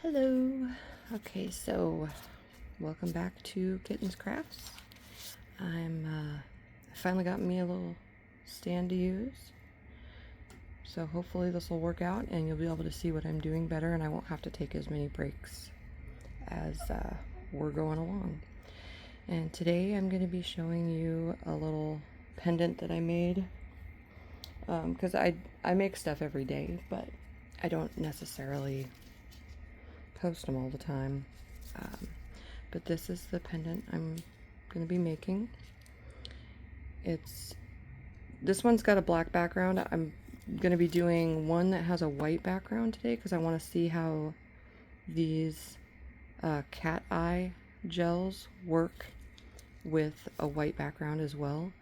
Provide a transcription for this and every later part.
Hello. Okay, so welcome back to Kitten Crafts. I finally got me a little stand to use. So hopefully this will work out and you'll be able to see what I'm doing better and I won't have to take as many breaks as we're going along. And today I'm going to be showing you a little pendant that I made. Because I make stuff every day, but I don't necessarily post them all the time. But this is the pendant I'm going to be making. This one's got a black background. I'm going to be doing one that has a white background today because I want to see how these cat eye gels work with a white background as well.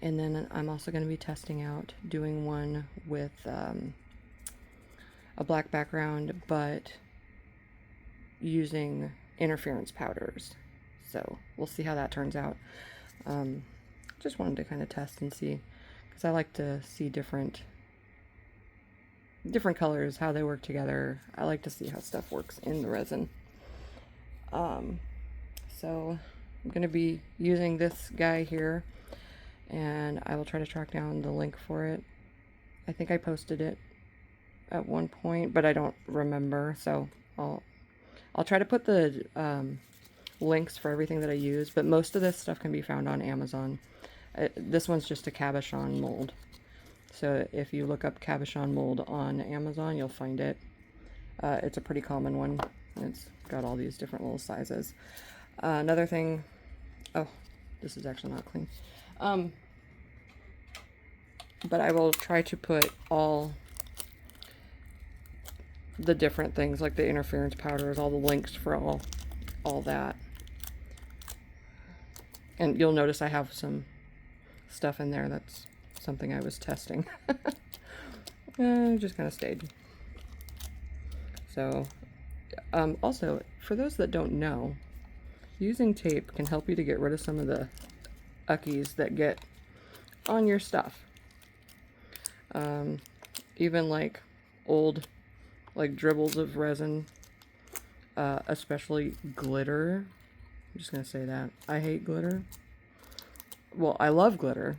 And then I'm also going to be testing out doing one with a black background but using interference powders. So we'll see how that turns out. Just wanted to kind of test and see because I like to see different colors, how they work together. I like to see how stuff works in the resin. So I'm going to be using this guy here and I will try to track down the link for it. I think I posted it at one point, but I don't remember, so I'll try to put the links for everything that I use, but most of this stuff can be found on Amazon. This one's just a cabochon mold. So if you look up cabochon mold on Amazon, you'll find it. It's a pretty common one. It's got all these different little sizes. Another thing, oh, this is actually not clean. But I will try to put all the different things like the interference powders, all the links for all that. And you'll notice I have some stuff in there that's something I was testing. Just kind of stayed. So also, for those that don't know, using tape can help you to get rid of some of the uckies that get on your stuff. Even like old dribbles of resin, especially glitter. I'm just gonna say that. I hate glitter. Well, I love glitter.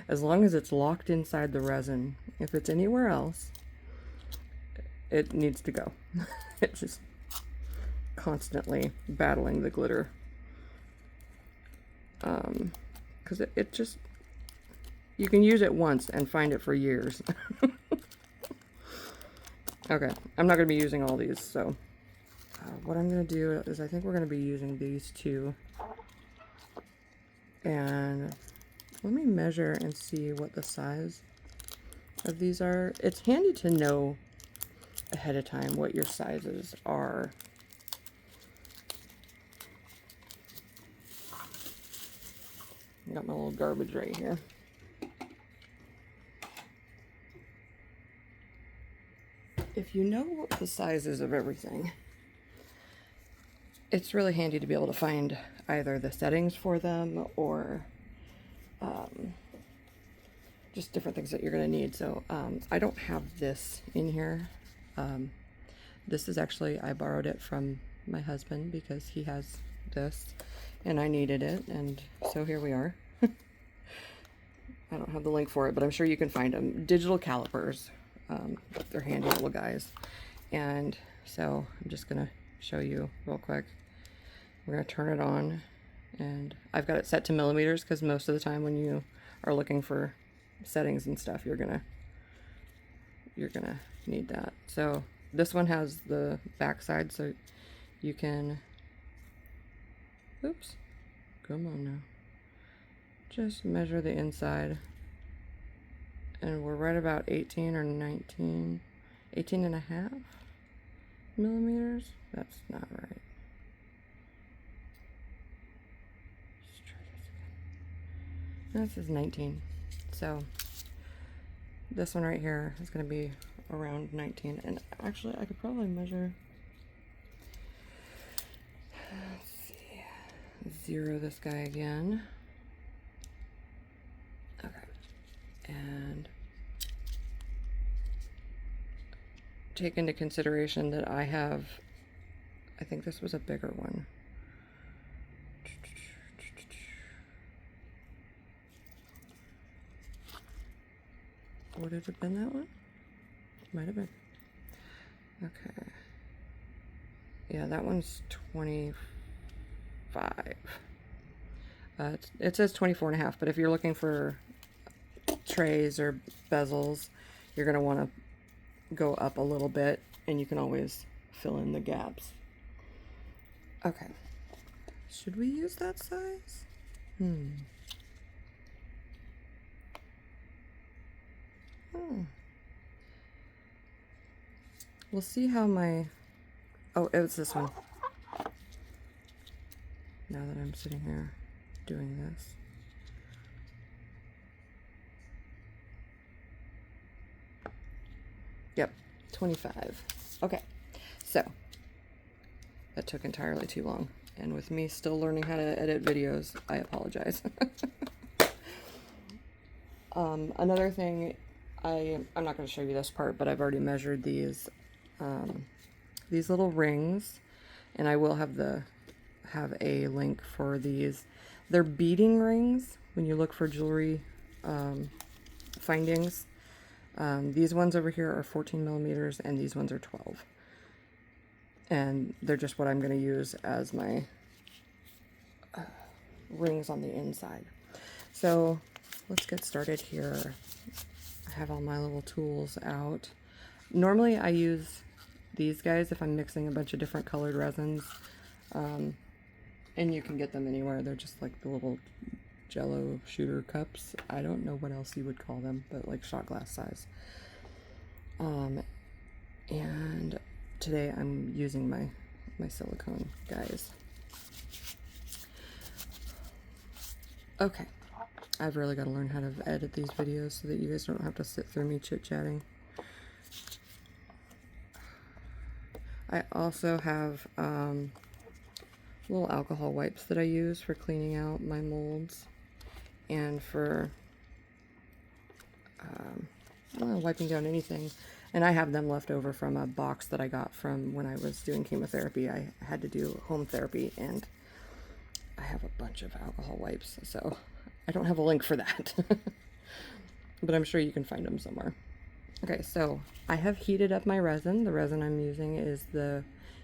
As long as it's locked inside the resin. If it's anywhere else, it needs to go. It's just constantly battling the glitter. Because it just, you can use it once and find it for years. Okay, I'm not going to be using all these, so what I'm going to do is I think we're going to be using these two. And let me measure and see what the size of these are. It's handy to know ahead of time what your sizes are. I got my little garbage right here. If you know the sizes of everything, it's really handy to be able to find either the settings for them or just different things that you're going to need. So I don't have this in here. This is actually, I borrowed it from my husband because he has this and I needed it, and so here we are. I don't have the link for it, but I'm sure you can find them. Digital calipers. They're handy little guys. And so I'm just going to show you real quick. We're going to turn it on, and I've got it set to millimeters because most of the time when you are looking for settings and stuff, you're gonna need that. So this one has the back side, so you can, oops, come on now, just measure the inside, and we're right about 18 or 19, 18 and a half millimeters. That's not right. Let's try this again. This is 19. So this one right here is going to be around 19. And actually, I could probably measure, let's see, zero this guy again. Okay. And take into consideration that I think this was a bigger one. Would it have been that one? Might have been. Okay. Yeah, that one's 25. It says 24.5, but if you're looking for trays or bezels, you're going to want to go up a little bit, and you can always fill in the gaps. Okay. Should we use that size? We'll see how my... Oh, it was this one. Now that I'm sitting here doing this. Yep, 25. Okay, so that took entirely too long. And with me still learning how to edit videos, I apologize. Another thing, I'm not going to show you this part, but I've already measured these little rings, and I will have a link for these. They're beading rings when you look for jewelry findings. These ones over here are 14 millimeters, and these ones are 12. And they're just what I'm going to use as my rings on the inside. So let's get started here. I have all my little tools out. Normally I use these guys if I'm mixing a bunch of different colored resins. And you can get them anywhere. They're just like the little Jello shooter cups. I don't know what else you would call them, but like shot glass size. And today I'm using my silicone guys. Okay, I've really got to learn how to edit these videos so that you guys don't have to sit through me chit-chatting. I also have little alcohol wipes that I use for cleaning out my molds and for wiping down anything. And I have them left over from a box that I got from when I was doing chemotherapy. I had to do home therapy, and I have a bunch of alcohol wipes, so I don't have a link for that. But I'm sure you can find them somewhere. Okay, so I have heated up my resin. The resin I'm using is the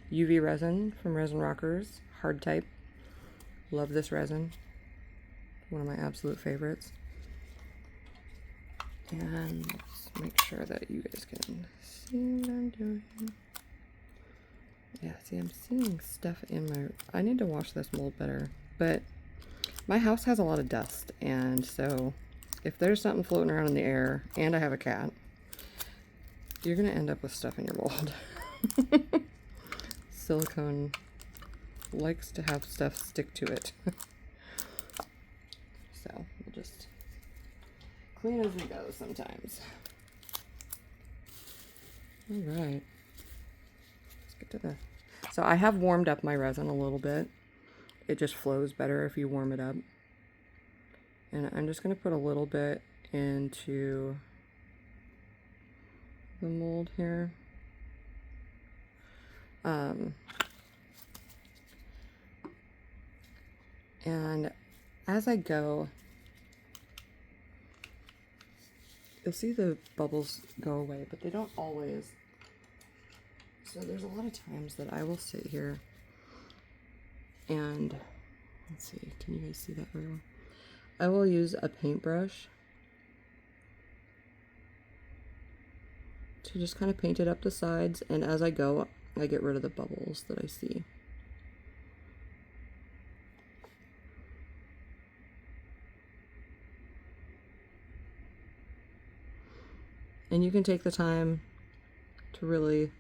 UV resin from Resin Rockers, hard type. Love this resin. One of my absolute favorites. And let's make sure that you guys can see what I'm doing. Yeah, see, I'm seeing stuff in my... I need to wash this mold better. But my house has a lot of dust, and so if there's something floating around in the air, and I have a cat, you're going to end up with stuff in your mold. Silicone likes to have stuff stick to it. So we'll just clean as we go sometimes. All right. Let's get to the... So I have warmed up my resin a little bit. It just flows better if you warm it up. And I'm just going to put a little bit into the mold here. And as I go, you'll see the bubbles go away, but they don't always. So there's a lot of times that I will sit here and, let's see, can you guys see that very well? I will use a paintbrush to just kind of paint it up the sides, and as I go, I get rid of the bubbles that I see. And you can take the time to really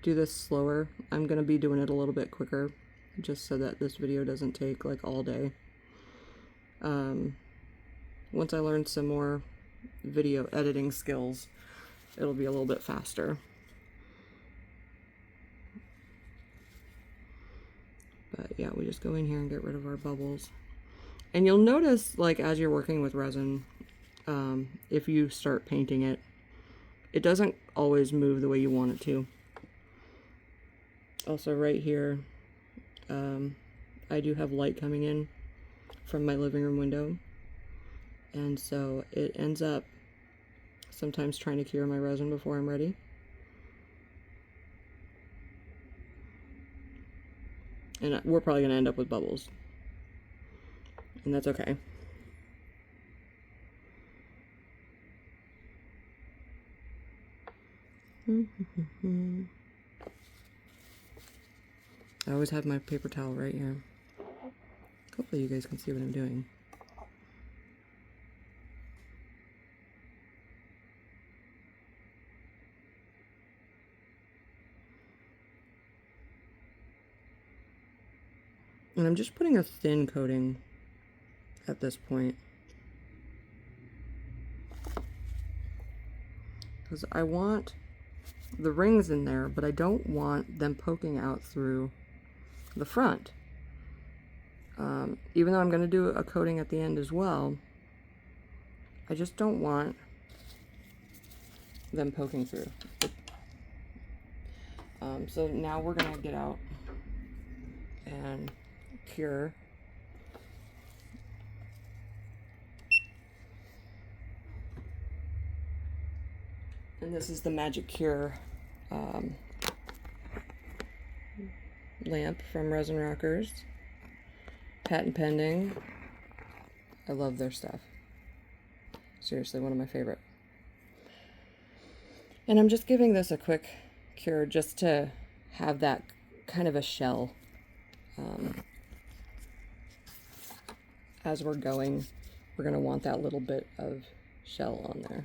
do this slower. I'm going to be doing it a little bit quicker, just so that this video doesn't take like all day. Once I learn some more video editing skills, it'll be a little bit faster. But yeah, we just go in here and get rid of our bubbles. And you'll notice, like, as you're working with resin, if you start painting it, it doesn't always move the way you want it to. Also right here, I do have light coming in from my living room window, and so it ends up sometimes trying to cure my resin before I'm ready. And we're probably going to end up with bubbles, and that's okay. I always have my paper towel right here. Hopefully you guys can see what I'm doing. And I'm just putting a thin coating at this point, because I want the rings in there, but I don't want them poking out through the front. Even though I'm going to do a coating at the end as well, I just don't want them poking through. So now we're going to get out and cure. And this is the Magic Cure lamp from Resin Rockers. Patent pending. I love their stuff. Seriously, one of my favorite. And I'm just giving this a quick cure just to have that kind of a shell. As we're going, we're going to want that little bit of shell on there.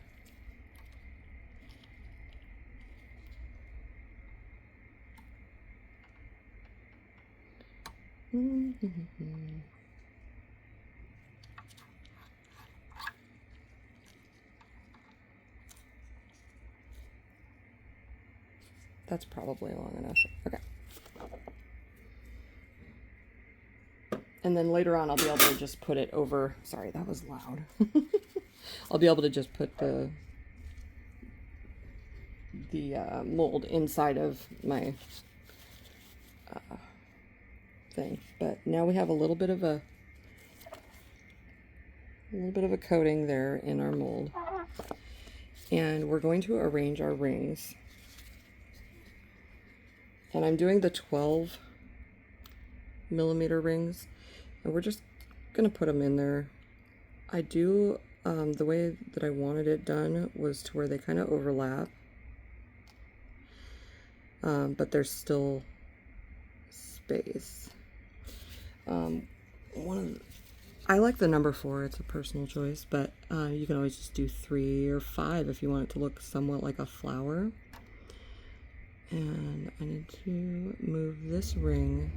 That's probably long enough. Okay. And then later on I'll be able to just put it over, sorry, that was loud. I'll be able to just put the mold inside of my thing. But now we have a little bit of a coating there in our mold. And we're going to arrange our rings. And I'm doing the 12 millimeter rings, and we're just gonna put them in there. I do, the way that I wanted it done was to where they kind of overlap, but there's still space. I like the number 4, it's a personal choice, but you can always just do 3 or 5 if you want it to look somewhat like a flower. And I need to move this ring.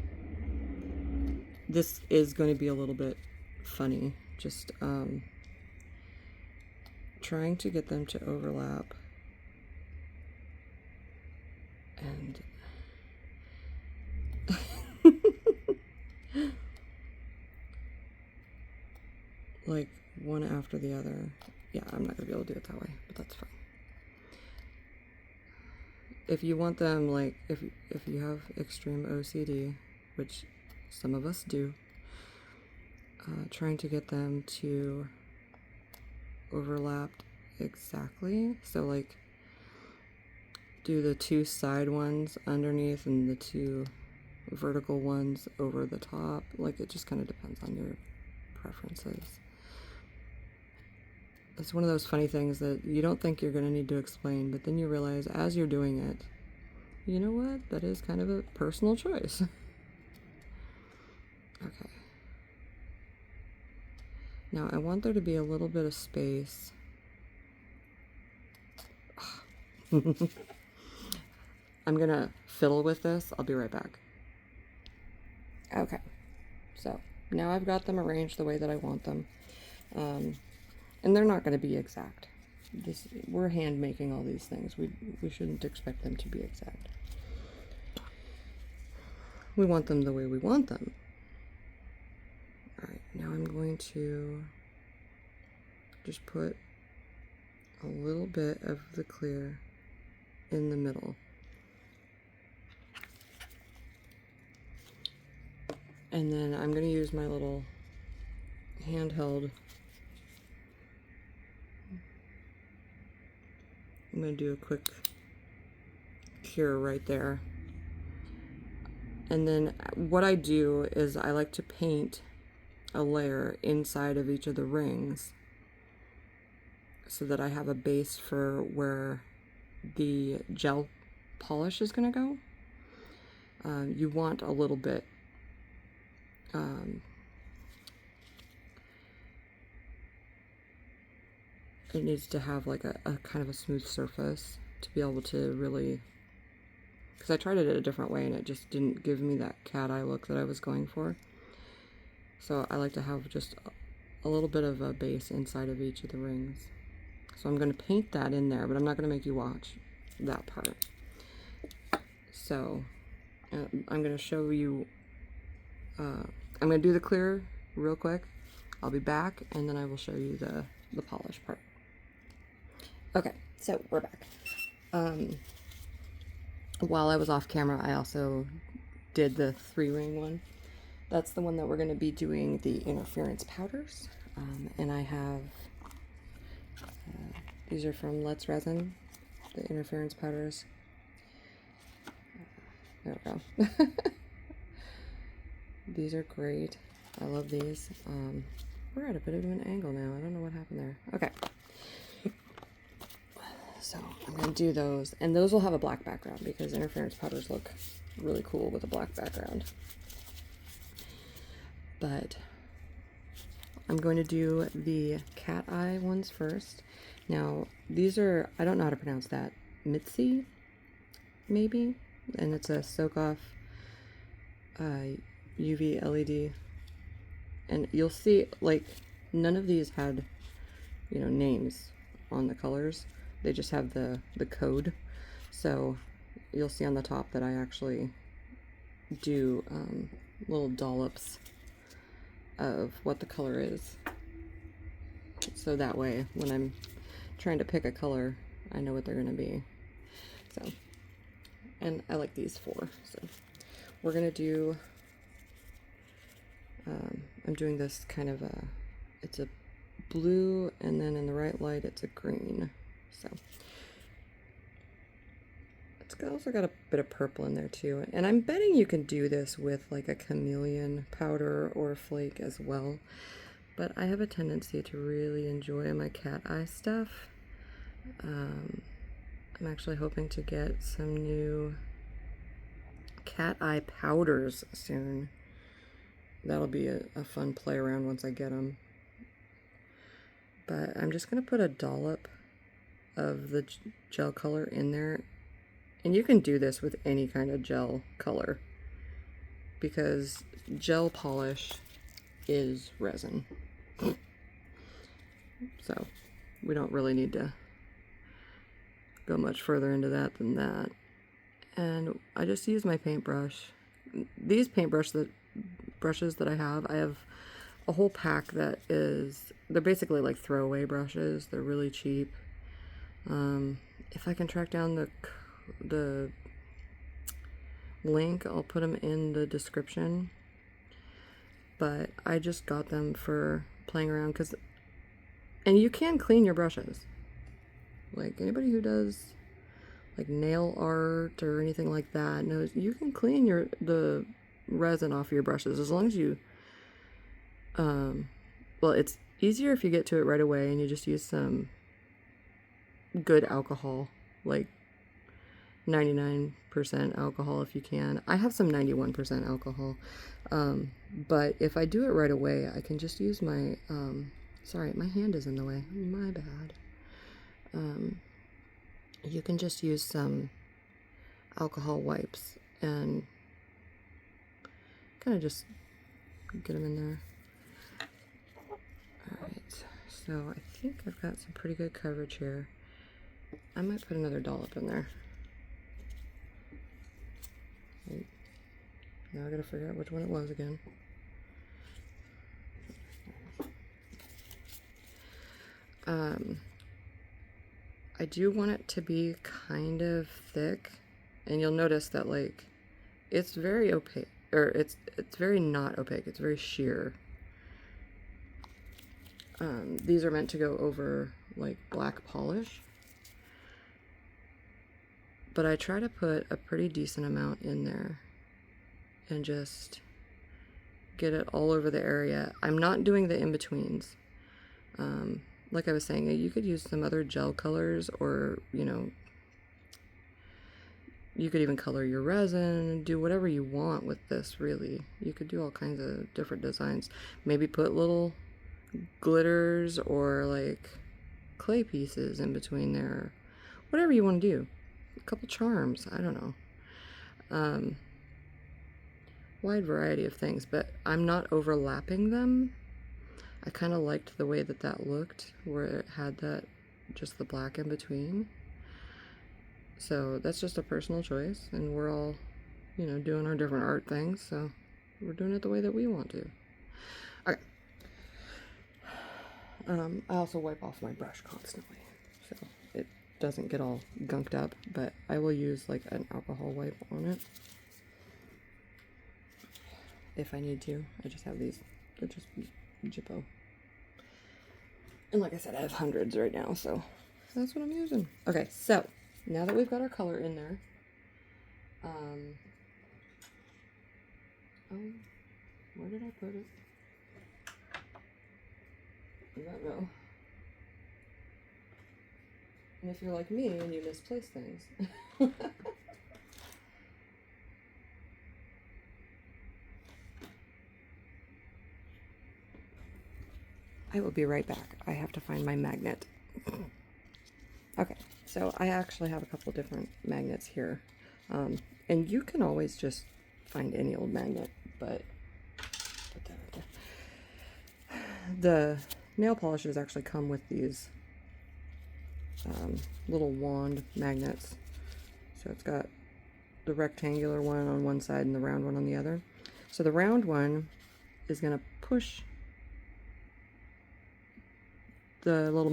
This is going to be a little bit funny, just trying to get them to overlap. And like one after the other. Yeah, I'm not going to be able to do it that way, but that's fine. If you want them, like, if you have extreme OCD, which some of us do, trying to get them to overlap exactly. So, like, do the 2 side ones underneath and the 2 vertical ones over the top. Like, it just kind of depends on your preferences. It's one of those funny things that you don't think you're going to need to explain, but then you realize as you're doing it, you know what? That is kind of a personal choice. Okay. Now I want there to be a little bit of space. I'm going to fiddle with this. I'll be right back. Okay. So now I've got them arranged the way that I want them. And they're not going to be exact. We're hand making all these things. We shouldn't expect them to be exact. We want them the way we want them. Alright, now I'm going to just put a little bit of the clear in the middle. And then I'm going to use my little handheld. I'm going to do a quick cure right there. And then what I do is I like to paint a layer inside of each of the rings so that I have a base for where the gel polish is going to go. You want a little bit it needs to have like a kind of a smooth surface to be able to really, because I tried it a different way and it just didn't give me that cat eye look that I was going for. So I like to have just a little bit of a base inside of each of the rings. So I'm going to paint that in there, but I'm not going to make you watch that part. So I'm going to show you, I'm going to do the clear real quick. I'll be back and then I will show you the polish part. Okay, so we're back. While I was off camera, I also did the 3-ring one. That's the one that we're going to be doing the interference powders. And I have, these are from Let's Resin, the interference powders. There we go. These are great. I love these. We're at a bit of an angle now. I don't know what happened there. Okay. So I'm going to do those. And those will have a black background because interference powders look really cool with a black background. But I'm going to do the cat eye ones first. Now, these are, I don't know how to pronounce that. Mitzi, maybe? And it's a soak off UV LED. And you'll see, like, none of these had, you know, names on the colors. They just have the code. So you'll see on the top that I actually do little dollops of what the color is. So that way, when I'm trying to pick a color, I know what they're going to be. So, and I like these 4. So we're going to do, I'm doing this kind of a, it's a blue, and then in the right light, it's a green. So it's also got a bit of purple in there too. And I'm betting you can do this with like a chameleon powder or flake as well. But I have a tendency to really enjoy my cat eye stuff. I'm actually hoping to get some new cat eye powders soon. That'll be a fun play around once I get them. But I'm just going to put a dollop of the gel color in there. And you can do this with any kind of gel color because gel polish is resin. So we don't really need to go much further into that than that. And I just use my paintbrush. These brushes that I have a whole pack that is, they're basically like throwaway brushes. They're really cheap. If I can track down the link, I'll put them in the description. But I just got them for playing around and you can clean your brushes. Like anybody who does like nail art or anything like that knows you can clean the resin off your brushes as long as you, well, it's easier if you get to it right away and you just use some good alcohol, like 99% alcohol if you can. I have some 91% alcohol, but if I do it right away, I can just use my, sorry, my hand is in the way, my bad. You can just use some alcohol wipes and kind of just get them in there. Alright, so I think I've got some pretty good coverage here. I might put another dollop in there. Wait. Now I gotta figure out which one it was again. I do want it to be kind of thick, and you'll notice that like it's very opaque, or it's very not opaque, it's very sheer. These are meant to go over like black polish, but I try to put a pretty decent amount in there and just get it all over the area. I'm not doing the in-betweens. Like I was saying, you could use some other gel colors, or, you know, you could even color your resin, do whatever you want with this, really. You could do all kinds of different designs. Maybe put little glitters or like clay pieces in between there. Whatever you want to do. A couple charms, I don't know. Wide variety of things, but I'm not overlapping them. I kind of liked the way that that looked, where it had that, just the black in between. So that's just a personal choice, and we're all, you know, doing our different art things, so we're doing it the way that we want to. Okay. I also wipe off my brush constantly, so it doesn't get all gunked up, but I will use like an alcohol wipe on it if I need to. I just have these, they're just Jippo. And like I said, I have hundreds right now, so that's what I'm using. Okay, so now that we've got our color in there, oh, where did I put it? I don't know. And if you're like me and you misplace things, I will be right back. I have to find my magnet. Okay, so I actually have a couple different magnets here. And you can always just find any old magnet, but put that right there. The nail polishes actually come with these little wand magnets. So it's got the rectangular one on one side and the round one on the other. So the round one is going to push the little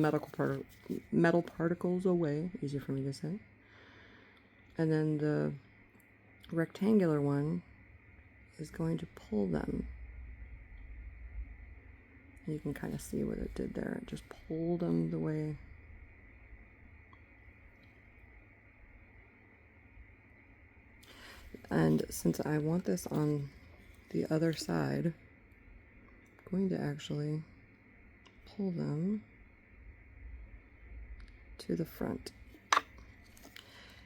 metal particles away, easy for me to say. And then the rectangular one is going to pull them. You can kind of see what it did there. It just pulled them the way. And since I want this on the other side, I'm going to actually pull them to the front.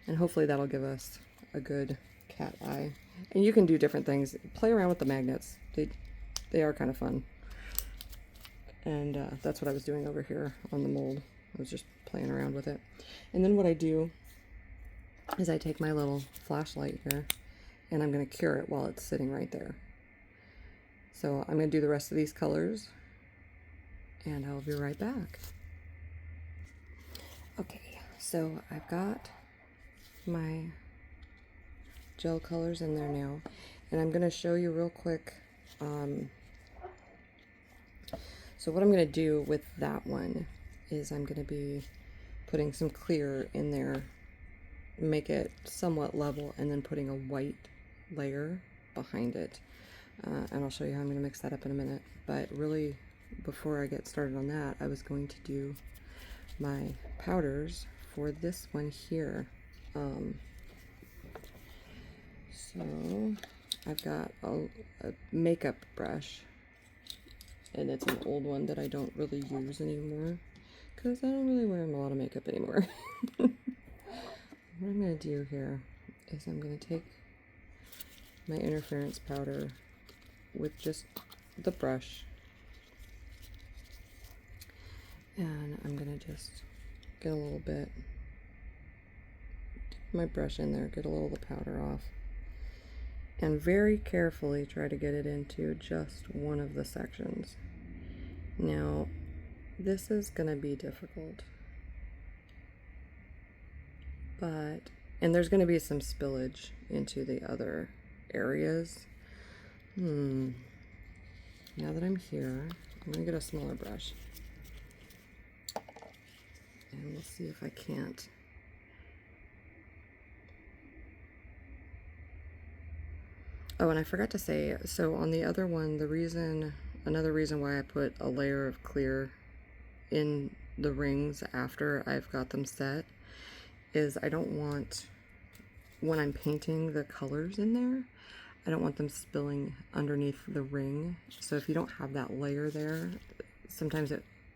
And hopefully that'll give us a good cat eye. And you can do different things. Play around with the magnets. They are kind of fun. And that's what I was doing over here on the mold. I was just playing around with it. And then what I do is I take my little flashlight here and I'm going to cure it while it's sitting right there. So I'm going to do the rest of these colors and I'll be right back. Okay, so I've got my gel colors in there now, and I'm going to show you real quick. So what I'm going to do with that one is I'm going to be putting some clear in there, make it somewhat level, and then putting a white layer behind it. And I'll show you how I'm going to mix that up in a minute. But really, before I get started on that, I was going to do my powders for this one here. So I've got a makeup brush, and it's an old one that I don't really use anymore because I don't really wear a lot of makeup anymore. What I'm going to do here is I'm going to take my interference powder with just the brush, and I'm going to just get a little bit, dip my brush in there, get a little of the powder off, and very carefully try to get it into just one of the sections. Now, this is going to be difficult, and there's going to be some spillage into the other areas. Now that I'm here, I'm going to get a smaller brush. And we'll see if I can't. Oh, and I forgot to say, so on the other one, another reason why I put a layer of clear in the rings after I've got them set is I don't want, when I'm painting the colors in there, I don't want them spilling underneath the ring. So if you don't have that layer there, sometimes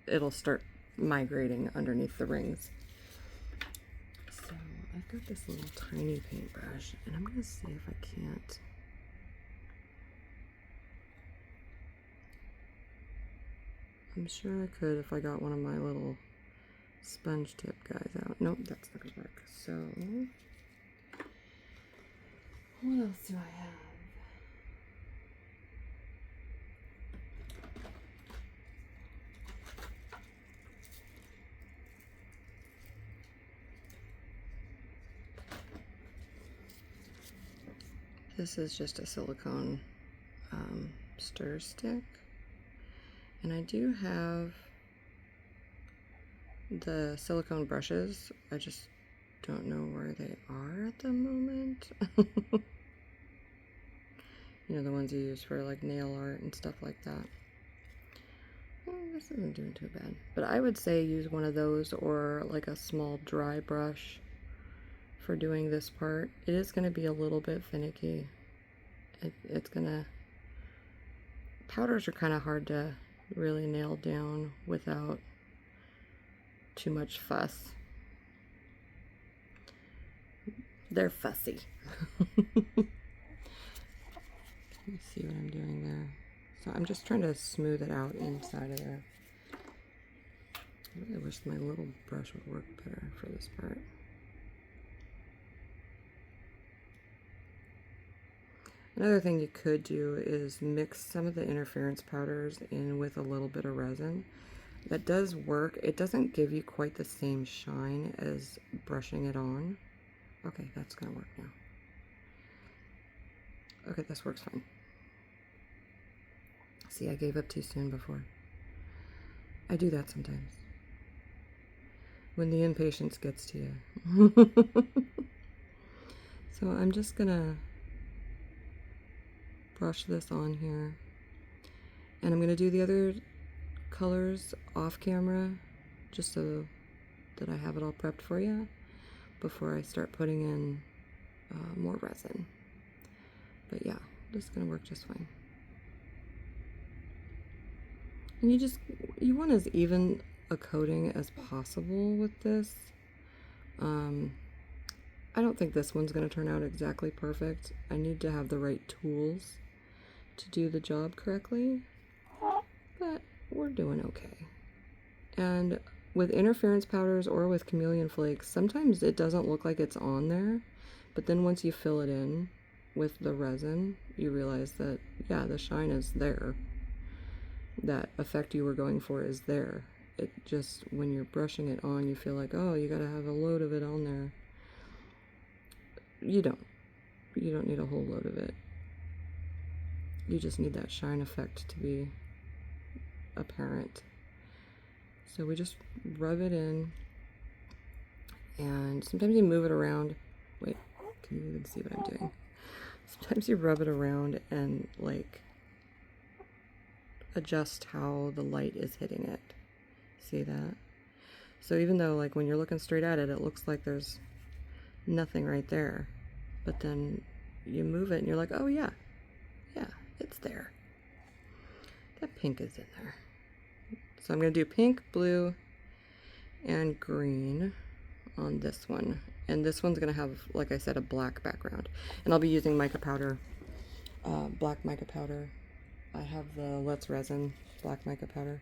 it'll start migrating underneath the rings. So I've got this little tiny paintbrush, and I'm gonna see if I can't. I'm sure I could if I got one of my little sponge tip guys out. Nope, that's not gonna work. So what else do I have? This is just a silicone stir stick. And I do have the silicone brushes. I just don't know where they are at the moment. You know, the ones you use for like nail art and stuff like that. Well, this isn't doing too bad. But I would say use one of those or like a small dry brush for doing this part. It is going to be a little bit finicky. It's going to... Powders are kind of hard to really nail down without too much fuss. They're fussy. Let me see what I'm doing there. So I'm just trying to smooth it out inside of there. I really wish my little brush would work better for this part. Another thing you could do is mix some of the interference powders in with a little bit of resin. That does work. It doesn't give you quite the same shine as brushing it on. Okay, that's gonna work now. Okay, this works fine. See, I gave up too soon before. I do that sometimes. When the impatience gets to you. So I'm just gonna brush this on here, and I'm going to do the other colors off camera just so that I have it all prepped for you before I start putting in more resin. But yeah, this is going to work just fine. And you want as even a coating as possible with this. I don't think this one's going to turn out exactly perfect. I need to have the right tools to do the job correctly, but we're doing okay. And with interference powders or with chameleon flakes, sometimes it doesn't look like it's on there, but then once you fill it in with the resin, you realize that, yeah, the shine is there. That effect you were going for is there. It just, when you're brushing it on, you feel like, oh, you gotta have a load of it on there. You don't need a whole load of it. You just need that shine effect to be apparent. So we just rub it in, and sometimes you move it around. Wait, can you even see what I'm doing? Sometimes you rub it around and like adjust how the light is hitting it. See that? So even though like when you're looking straight at it, it looks like there's nothing right there, but then you move it and you're like, oh yeah, it's there. That pink is in there. So I'm going to do pink, blue, and green on this one. And this one's going to have, like I said, a black background. And I'll be using mica powder, black mica powder. I have the Let's Resin black mica powder.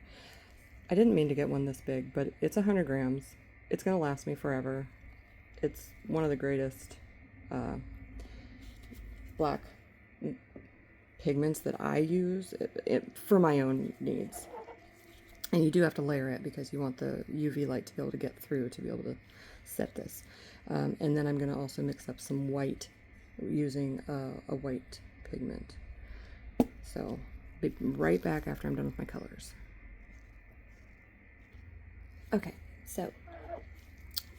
I didn't mean to get one this big, but it's 100 grams. It's going to last me forever. It's one of the greatest black pigments that I use for my own needs. And you do have to layer it because you want the UV light to be able to get through to be able to set this. And then I'm going to also mix up some white using a white pigment. So be right back after I'm done with my colors. Okay, so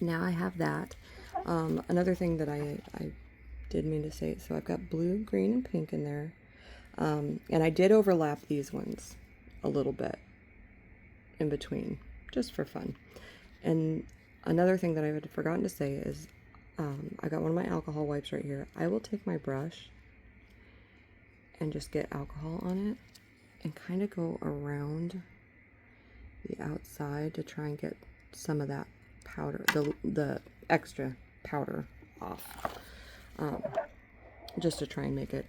now I have that. Another thing that I did mean to say, so I've got blue, green, and pink in there. And I did overlap these ones a little bit in between, just for fun. And another thing that I had forgotten to say is I got one of my alcohol wipes right here. I will take my brush and just get alcohol on it and kind of go around the outside to try and get some of that powder, the extra powder off, just to try and make it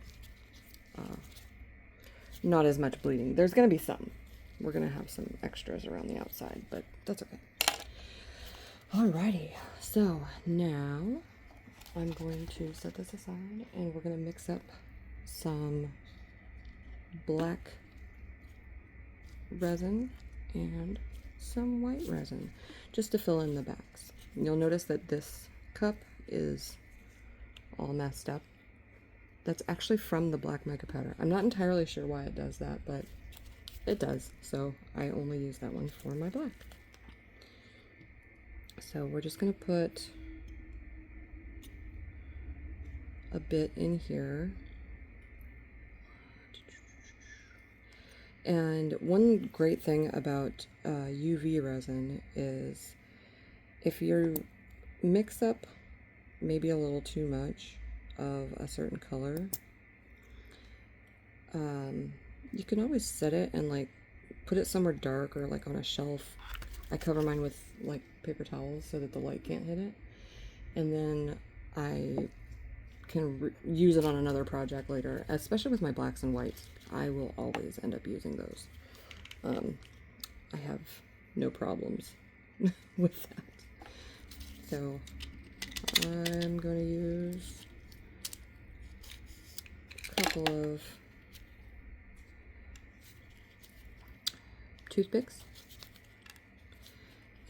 not as much bleeding. There's going to be some. We're going to have some extras around the outside, but that's okay. Alrighty, so now I'm going to set this aside and we're going to mix up some black resin and some white resin just to fill in the backs. You'll notice that this cup is all messed up. That's actually from the black mica powder. I'm not entirely sure why it does that, but it does. So I only use that one for my black. So we're just going to put a bit in here. And one great thing about UV resin is if you mix up maybe a little too much of a certain color, you can always set it and like put it somewhere dark or like on a shelf. I cover mine with like paper towels so that the light can't hit it, and then I can use it on another project later. Especially with my blacks and whites, I will always end up using those. I have no problems with that. So I'm going to use a couple of toothpicks,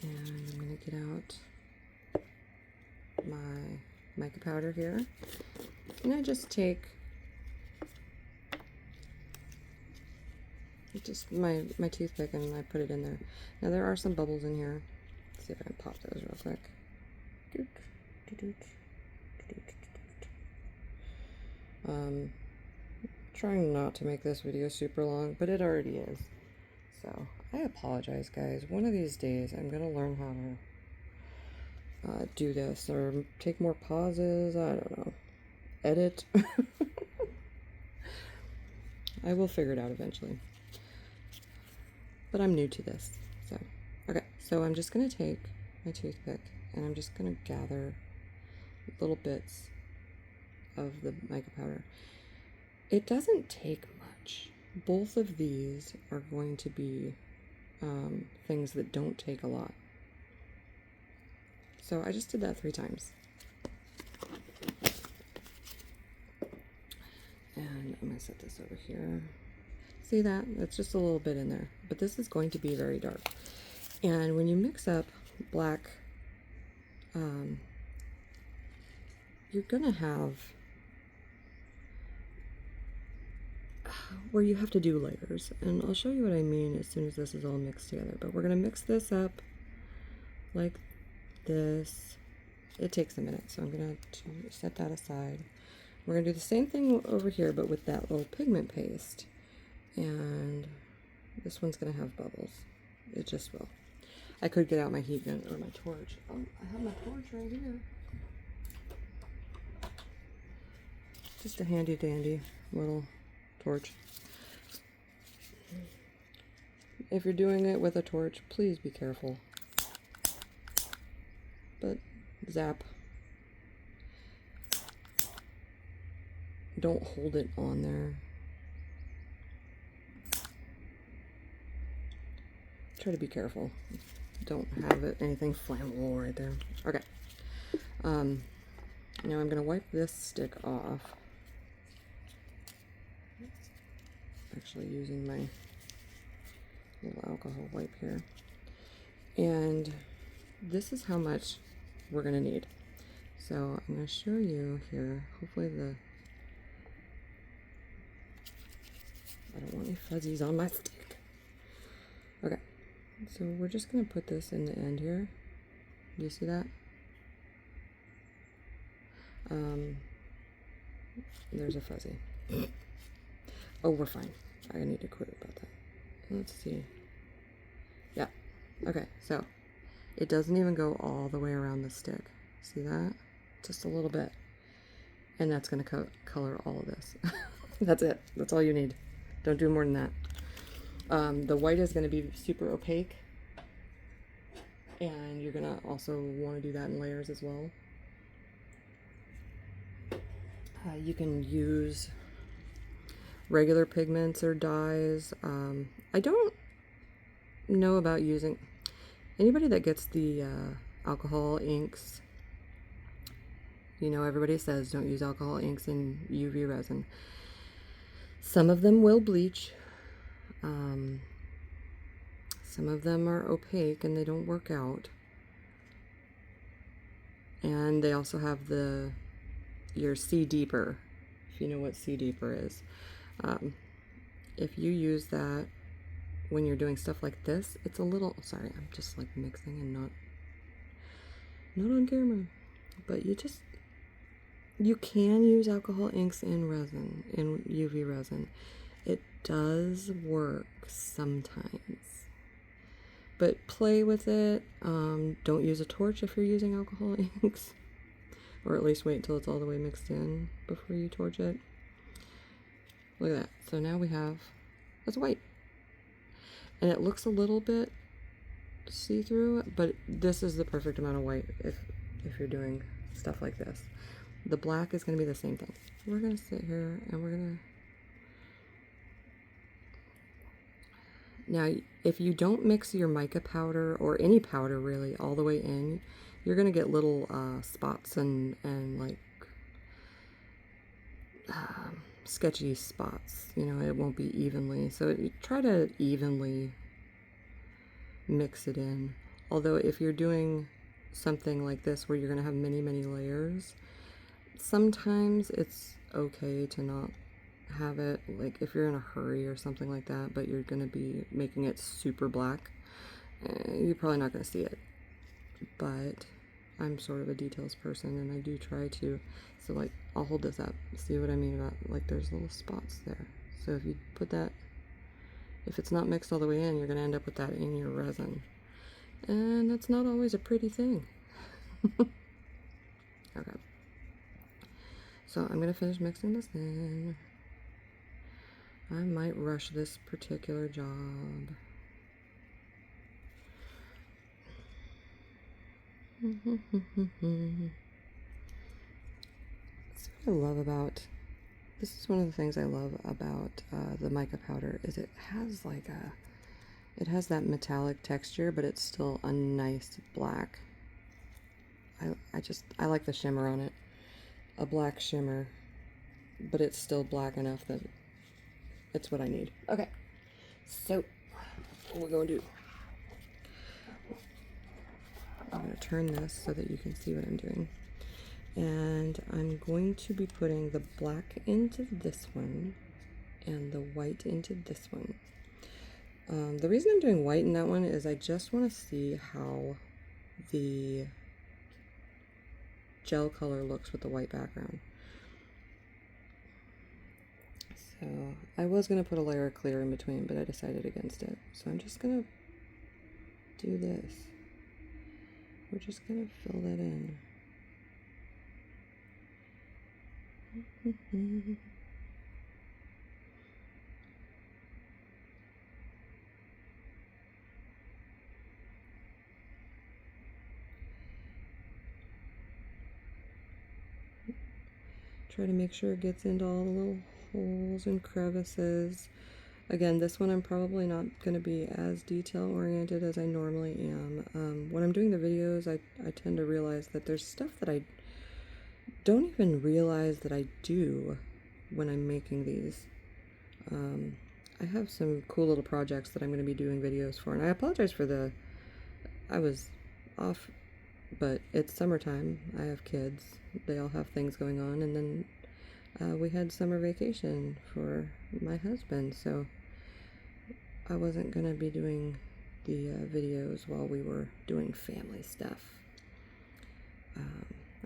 and I'm going to get out my mica powder here, and I just take just my toothpick and I put it in there. Now there are some bubbles in here. Let's see if I can pop those real quick. Trying not to make this video super long, but it already is. So I apologize, guys. One of these days I'm gonna learn how to do this or take more pauses. I don't know. Edit. I will figure it out eventually. But I'm new to this. So, okay. So I'm just gonna take my toothpick and I'm just gonna gather little bits of the mica powder. It doesn't take much. Both of these are going to be things that don't take a lot. So I just did that 3 times. And I'm going to set this over here. See that? That's just a little bit in there. But this is going to be very dark. And when you mix up black, you're going to have where you have to do layers, and I'll show you what I mean as soon as this is all mixed together. But we're going to mix this up like this. It takes a minute, so I'm going to set that aside. We're going to do the same thing over here, but with that little pigment paste, and this one's going to have bubbles. It just will. I could get out my heat gun or my torch. Oh, I have my torch right here. Just a handy dandy little torch. If you're doing it with a torch, please be careful. But zap. Don't hold it on there. Try to be careful. Don't have anything flammable right there. Okay. Now I'm going to wipe this stick off. Actually using my little alcohol wipe here. And this is how much we're going to need. So I'm going to show you here. Hopefully I don't want any fuzzies on my stick. Okay. So we're just going to put this in the end here. Do you see that? There's a fuzzy. Oh, we're fine. I need to quit about that. Let's see. Yeah. Okay, so it doesn't even go all the way around the stick. See that? Just a little bit. And that's going to color all of this. That's it. That's all you need. Don't do more than that. The white is going to be super opaque. And you're going to also want to do that in layers as well. You can use regular pigments or dyes. I don't know about using... Anybody that gets the alcohol inks, you know, everybody says don't use alcohol inks in UV resin. Some of them will bleach. Some of them are opaque and they don't work out. And they also have your C deeper, if you know what C deeper is. If you use that when you're doing stuff like this, it's a little, sorry, I'm just like mixing and not on camera, but you can use alcohol inks in resin, in UV resin. It does work sometimes, but play with it. Don't use a torch if you're using alcohol inks, or at least wait until it's all the way mixed in before you torch it. Look at that. So now we have, that's white. And it looks a little bit see-through, but this is the perfect amount of white if you're doing stuff like this. The black is going to be the same thing. We're going to sit here and we're going to... Now, if you don't mix your mica powder, or any powder really, all the way in, you're going to get little spots and like sketchy spots. You know, it won't be evenly. So you try to evenly mix it in. Although if you're doing something like this where you're going to have many layers, sometimes it's okay to not have it, like if you're in a hurry or something like that, but you're going to be making it super black, you're probably not going to see it. But I'm sort of a details person and I do try to, so like I'll hold this up, see what I mean about like there's little spots there. So if you put that, if it's not mixed all the way in, you're going to end up with that in your resin. And that's not always a pretty thing. Okay. So I'm going to finish mixing this in. I might rush this particular job. That's what I love about, this is one of the things I love about the mica powder, is it has like it has that metallic texture, but it's still a nice black. I like the shimmer on it. A black shimmer, but it's still black enough that it's what I need. Okay, so what we're going to do, I'm going to turn this so that you can see what I'm doing. And I'm going to be putting the black into this one and the white into this one. The reason I'm doing white in that one is I just want to see how the gel color looks with the white background. So I was going to put a layer of clear in between, but I decided against it. So I'm just going to do this. We're just going to fill that in. Try to make sure it gets into all the little holes and crevices. Again, this one I'm probably not going to be as detail oriented as I normally am. When I'm doing the videos, I tend to realize that there's stuff that I don't even realize that I do when I'm making these. I have some cool little projects that I'm going to be doing videos for, and I apologize for I was off, but it's summertime. I have kids. They all have things going on, and then we had summer vacation for my husband, so I wasn't going to be doing the videos while we were doing family stuff.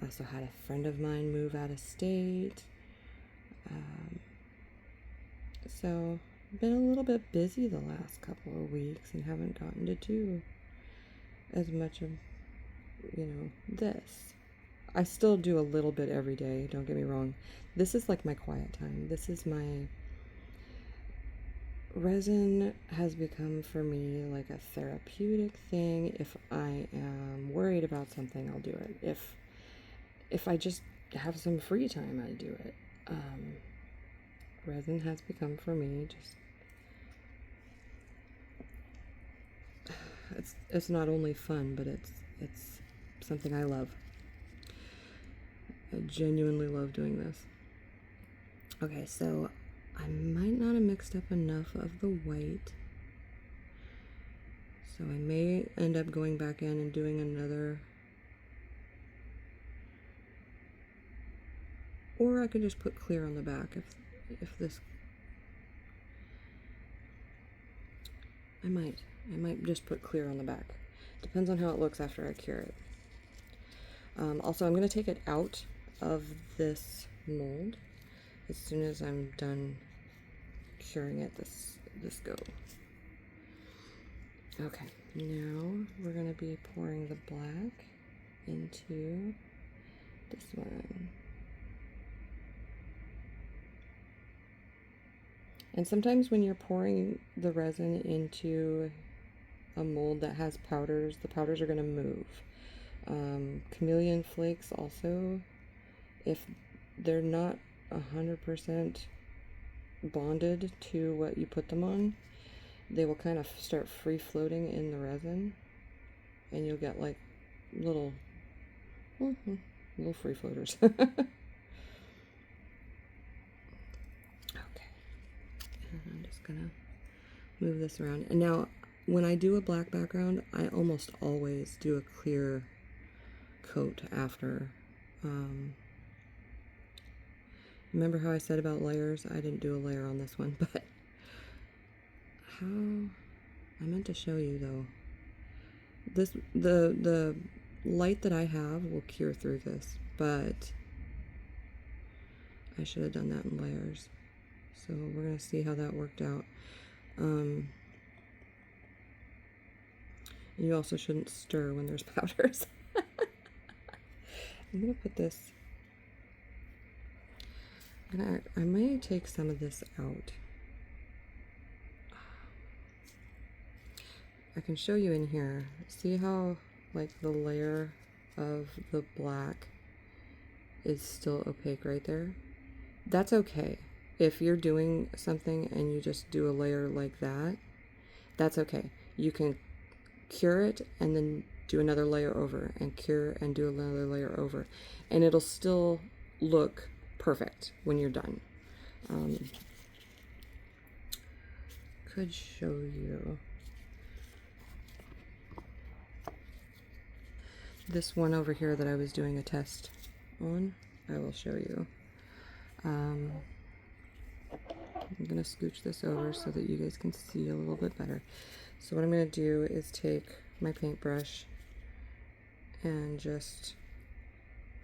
I also had a friend of mine move out of state. So been a little bit busy the last couple of weeks and haven't gotten to do as much of, this. I still do a little bit every day, don't get me wrong. This is like my quiet time. This is my resin has become for me like a therapeutic thing. If I am worried about something, I'll do it. If I just have some free time, I do it. Resin has become for me just it's not only fun, but it's something I love. I genuinely love doing this. Okay, so I might not have mixed up enough of the white, so I may end up going back in and doing another, or I could just put clear on the back if this. I might just put clear on the back. Depends on how it looks after I cure it. Also, I'm going to take it out of this mold as soon as I'm done curing it. This go. Okay, now we're going to be pouring the black into this one. And sometimes when you're pouring the resin into a mold that has powders, the powders are going to move. Chameleon flakes also, if they're not 100% bonded to what you put them on, they will kind of start free floating in the resin, and you'll get like little free floaters. Okay, and I'm just gonna move this around. And now when I do a black background, I almost always do a clear coat after. Remember how I said about layers? I didn't do a layer on this one, but how I meant to show you though. This the light that I have will cure through this, but I should have done that in layers. So we're gonna see how that worked out. You also shouldn't stir when there's powders. I'm gonna put this. I may take some of this out. I can show you in here. See how like the layer of the black is still opaque right there? That's okay. If you're doing something and you just do a layer like that, that's okay. You can cure it and then do another layer over, and cure and do another layer over, and it'll still look perfect when you're done. Could show you this one over here that I was doing a test on. I will show you. I'm gonna scooch this over so that you guys can see a little bit better. So what I'm gonna do is take my paintbrush and just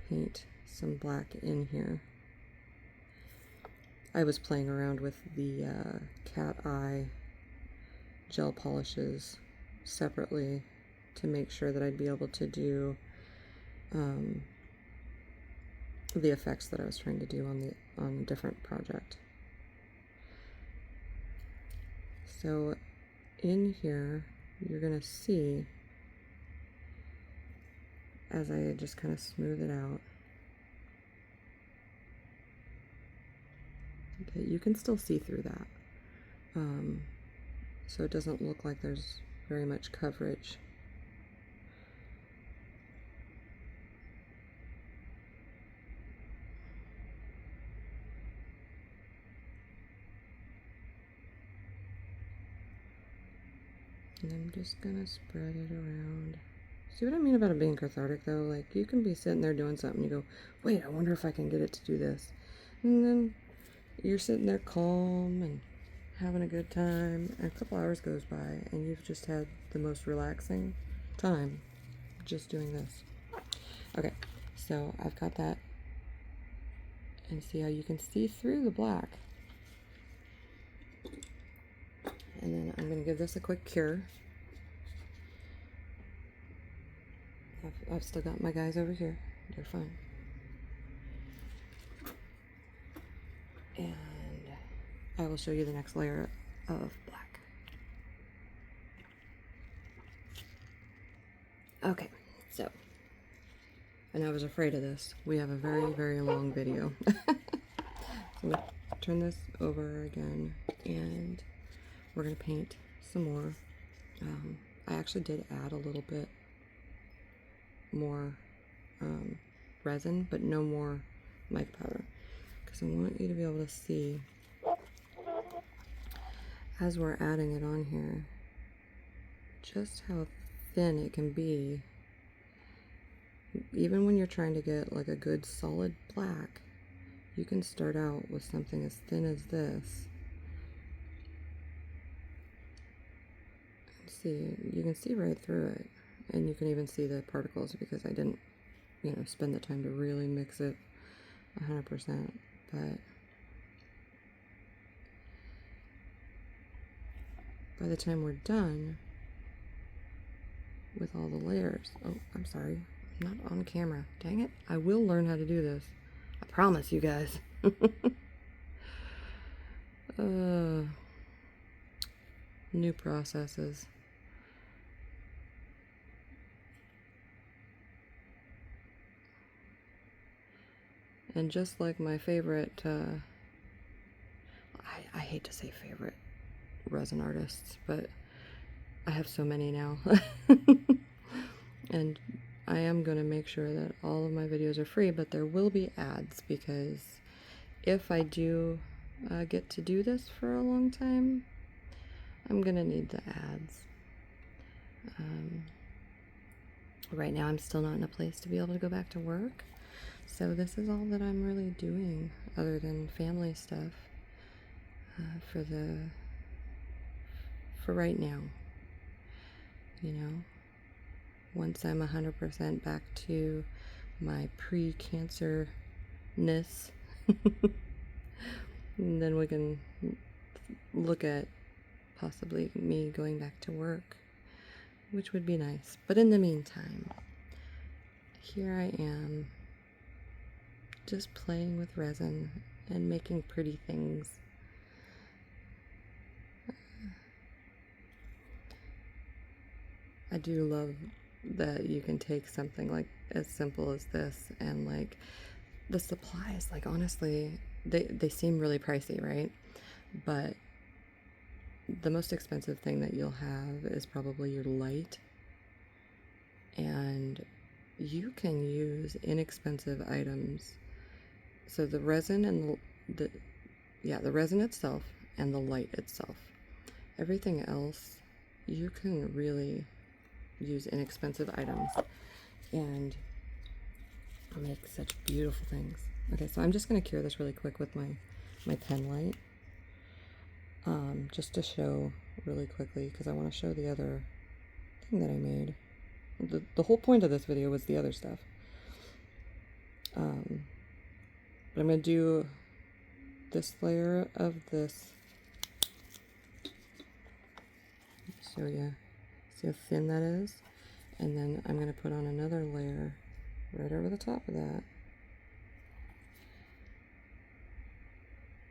paint some black in here. I was playing around with the cat eye gel polishes separately to make sure that I'd be able to do the effects that I was trying to do on a different project. So in here, you're gonna see as I just kind of smooth it out that you can still see through that. So it doesn't look like there's very much coverage. And I'm just gonna spread it around. See what I mean about it being cathartic though? Like you can be sitting there doing something, you go, wait, I wonder if I can get it to do this. And then you're sitting there calm and having a good time, and a couple hours goes by and you've just had the most relaxing time just doing this. Okay, So I've got that, and see how you can see through the black. And then I'm going to give this a quick cure. I've still got my guys over here. They're fine. And I will show you the next layer of black. Okay, so, and I was afraid of this. We have a very, very long video. So I'm going to turn this over again, and we're going to paint some more. I actually did add a little bit more resin, but no more mica powder, because I want you to be able to see as we're adding it on here just how thin it can be. Even when you're trying to get like a good solid black, you can start out with something as thin as this. See, you can see right through it, and you can even see the particles because I didn't, you know, spend the time to really mix it 100%, but by the time we're done with all the layers, oh, I'm sorry, I'm not on camera, dang it, I will learn how to do this, I promise you guys. New processes. And just like my favorite, I hate to say favorite resin artists, but I have so many now. And I am going to make sure that all of my videos are free, but there will be ads, because if I do get to do this for a long time, I'm going to need the ads. Right now I'm still not in a place to be able to go back to work. So this is all that I'm really doing other than family stuff for right now. You know, once I'm 100% back to my pre-cancer-ness, then we can look at possibly me going back to work, which would be nice. But in the meantime, here I am, just playing with resin and making pretty things. I do love that you can take something like as simple as this, and like the supplies, like honestly, they seem really pricey, right? But the most expensive thing that you'll have is probably your light, and you can use inexpensive items. So the resin and the resin itself and the light itself. Everything else, you can really use inexpensive items and make such beautiful things. Okay, so I'm just going to cure this really quick with my pen light. Just to show really quickly, because I want to show the other thing that I made. The whole point of this video was the other stuff. But I'm going to do this layer of this. Show you. See how thin that is? And then I'm going to put on another layer right over the top of that.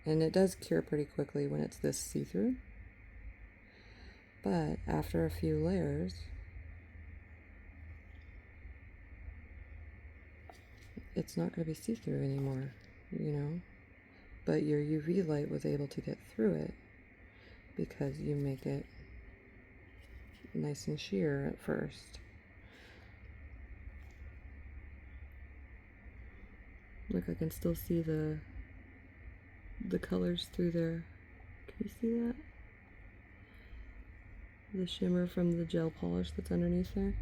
And it does cure pretty quickly when it's this see-through. But after a few layers, it's not going to be see-through anymore, you know? But your UV light was able to get through it because you make it nice and sheer at first. Look, I can still see the colors through there. Can you see that? The shimmer from the gel polish that's underneath there.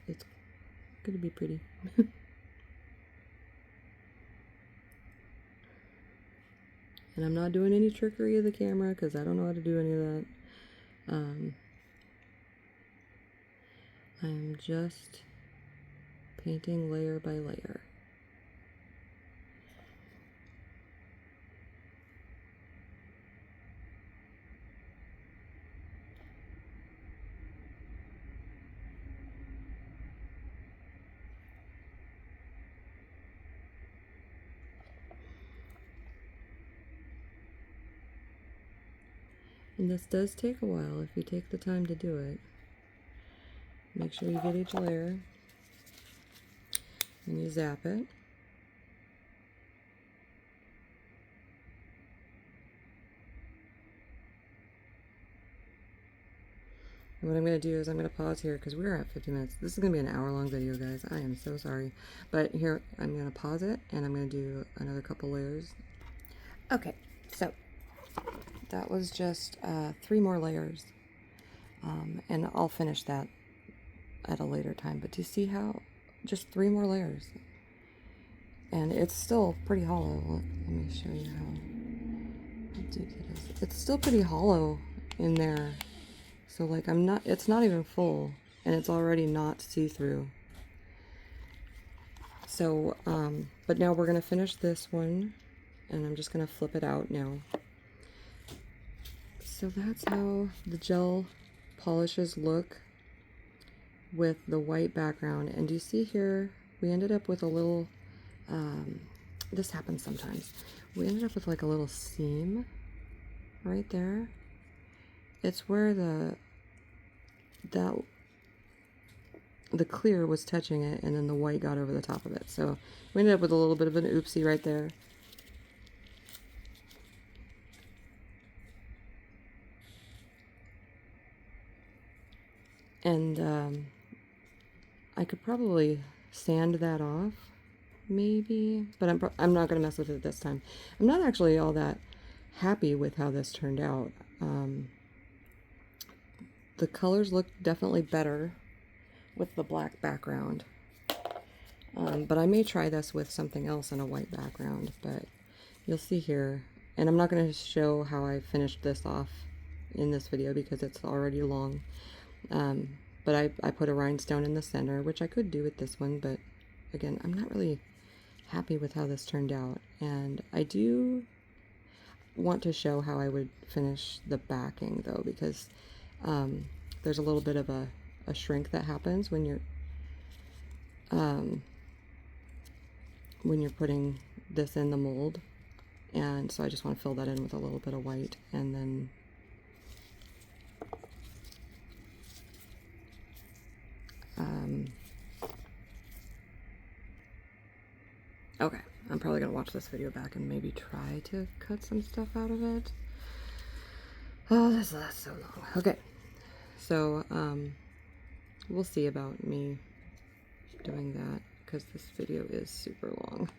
It's gonna be pretty. And I'm not doing any trickery of the camera because I don't know how to do any of that. I'm just painting layer by layer. And this does take a while if you take the time to do it. Make sure you get each layer and you zap it. And what I'm going to do is I'm going to pause here because we're at 50 minutes. This is going to be an hour-long video, guys. I am so sorry. But here, I'm going to pause it, and I'm going to do another couple layers. Okay, so that was just 3 more layers. And I'll finish that at a later time. But do you see how? Just 3 more layers. And it's still pretty hollow. Let me show you how deep it is. It's still pretty hollow in there. So like it's not even full, and it's already not see-through. So, but now we're gonna finish this one, and I'm just gonna flip it out now. So that's how the gel polishes look with the white background. And do you see here, we ended up with a little, this happens sometimes. We ended up with like a little seam right there. It's where the clear was touching it, and then the white got over the top of it. So we ended up with a little bit of an oopsie right there. And I could probably sand that off, maybe, but I'm not going to mess with it this time. I'm not actually all that happy with how this turned out. The colors look definitely better with the black background. But I may try this with something else in a white background, but you'll see here. And I'm not going to show how I finished this off in this video because it's already long. But I put a rhinestone in the center, which I could do with this one, but again, I'm not really happy with how this turned out. And I do want to show how I would finish the backing though, because there's a little bit of a shrink that happens when you're putting this in the mold, and so I just want to fill that in with a little bit of white, and then okay, I'm probably gonna watch this video back and maybe try to cut some stuff out of it. Oh, that's so long. Okay. So, we'll see about me doing that because this video is super long.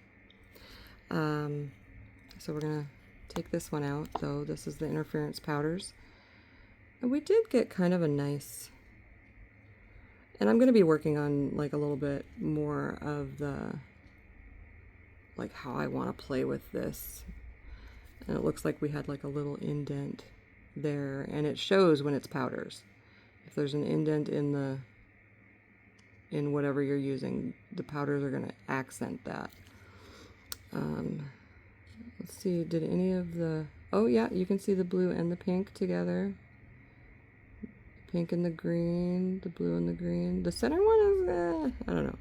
So we're gonna take this one out, though. This is the interference powders. And we did get kind of a nice, and I'm gonna be working on like a little bit more of the, like how I want to play with this. And it looks like we had like a little indent there, and it shows when it's powders. If there's an indent in whatever you're using, the powders are going to accent that. Let's see, did any of the, oh yeah, you can see the blue and the pink together. Pink and the green, the blue and the green. The center one is, I don't know.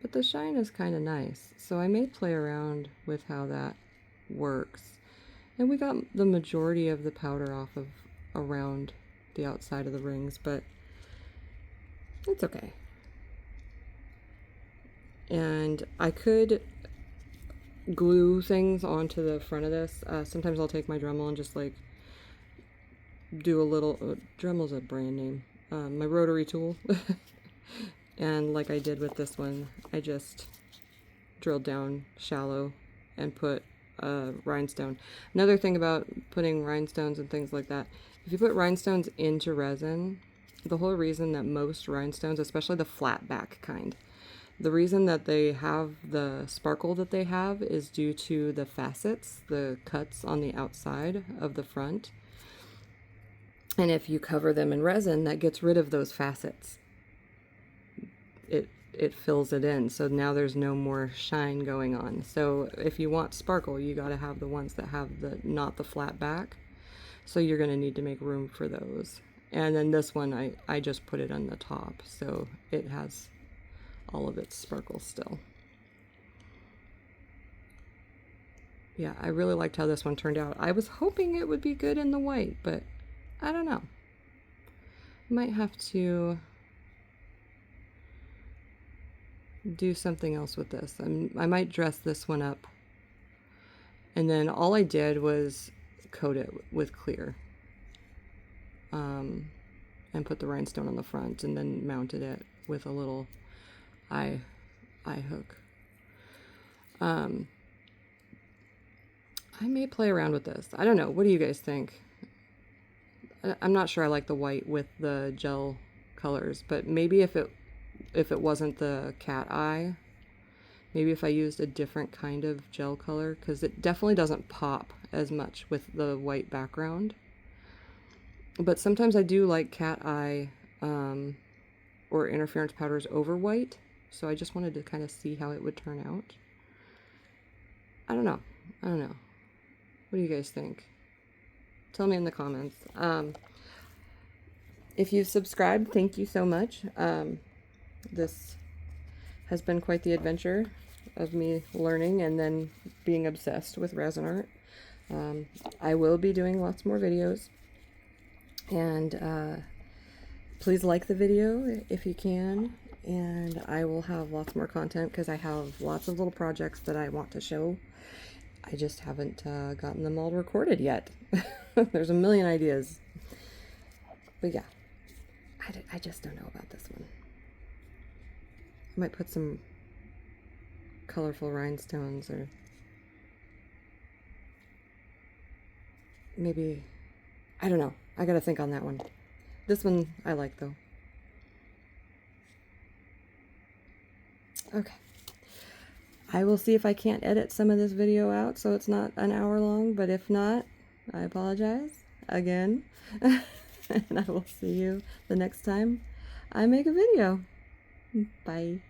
But the shine is kind of nice, so I may play around with how that works. And we got the majority of the powder off of around the outside of the rings, but it's okay. And I could glue things onto the front of this. Sometimes I'll take my Dremel and just like do a little, Dremel's a brand name, my rotary tool. And like I did with this one, I just drilled down shallow and put a rhinestone. Another thing about putting rhinestones and things like that, if you put rhinestones into resin, the whole reason that most rhinestones, especially the flat back kind, the reason that they have the sparkle that they have is due to the facets, the cuts on the outside of the front. And if you cover them in resin, that gets rid of those facets. It fills it in, so now there's no more shine going on. So if you want sparkle, you got to have the ones that have the not the flat back. So you're going to need to make room for those. And then this one, I just put it on the top, so it has all of its sparkle still. Yeah, I really liked how this one turned out. I was hoping it would be good in the white, but I don't know. Might have to do something else with this. I might dress this one up. And then all I did was coat it with clear. And put the rhinestone on the front, and then mounted it with a little eye hook. I may play around with this. I don't know. What do you guys think? I'm not sure I like the white with the gel colors, but maybe if it wasn't the cat eye, maybe if I used a different kind of gel color, because it definitely doesn't pop as much with the white background. But sometimes I do like cat eye or interference powders over white, so I just wanted to kind of see how it would turn out. I don't know. What do you guys think? Tell me in the comments. If you've subscribed, thank you so much. This has been quite the adventure of me learning and then being obsessed with resin art. I will be doing lots more videos, and please like the video if you can, and I will have lots more content because I have lots of little projects that I want to show. I just haven't gotten them all recorded yet. There's a million ideas. But yeah, I just don't know about this one. I might put some colorful rhinestones, or maybe, I don't know. I gotta think on that one. This one I like though. Okay. I will see if I can't edit some of this video out so it's not an hour long, but if not, I apologize again. And I will see you the next time I make a video. Bye.